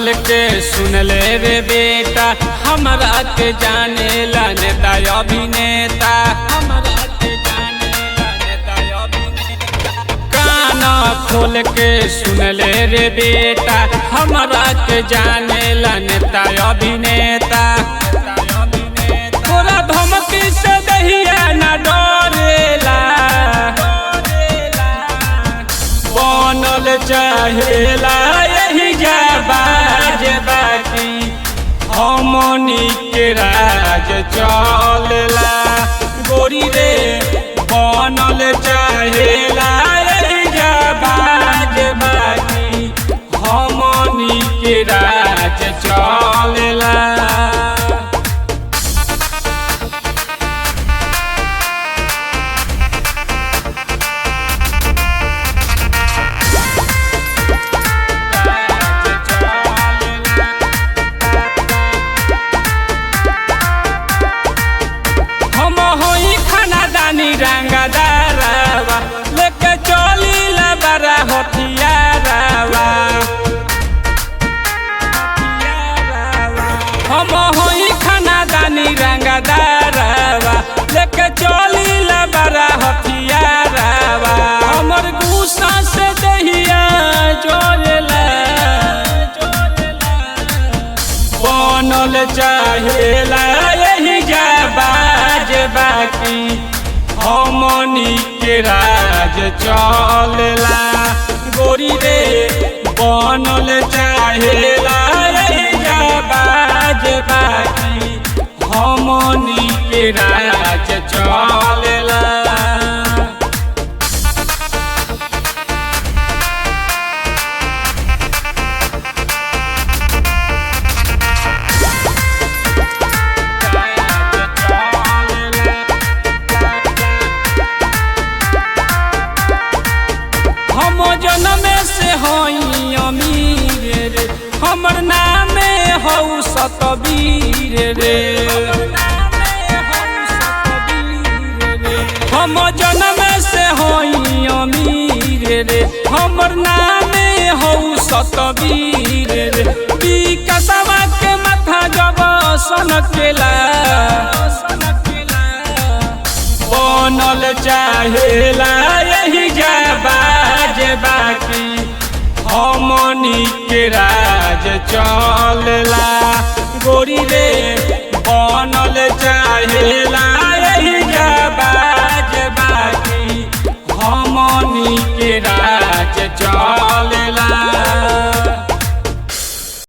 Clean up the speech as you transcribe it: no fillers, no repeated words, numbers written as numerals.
खोल के सुन ले रे बेटा, हमरा के जाने ला नेता अभिनेता, हमरा के जाने ला नेता अभिनेता। कान खोल के सुन ले रे बेटा, हमरा के जाने ला नेता अभिनेता। तोरा धमकी से दहिया न डरेला, बनल चाहेला यही जाबाज बाकी हमनी के राज चलेला। गोरी रे बनल चाहेला यही जाबाज बाकी हमनी के राज चलेला। रंगदारवा लेके चली ला बड़ा हथियारवा, हम होई खानादानी रंगदारवा लेके चली ला बड़ा हथियारवा। हमर गुस्सा से दहिया जोरेला, बनल चाहेला यही जाबाज बाकी हमनी के राज चलेला। गोरी रे बनल चाहेला जाबाज बाकी हमनी के राज चलेला। जनम से होई अमीर रे, हमर नाम हौ सतबीर रे। हम जनम से होई अमीर रे, हमर नाम हौ सतबीर रे। विकासवा के माथा जब सनकेला, बनल चाहेला यही जाबाज बाकी हमनी के राज चलेला।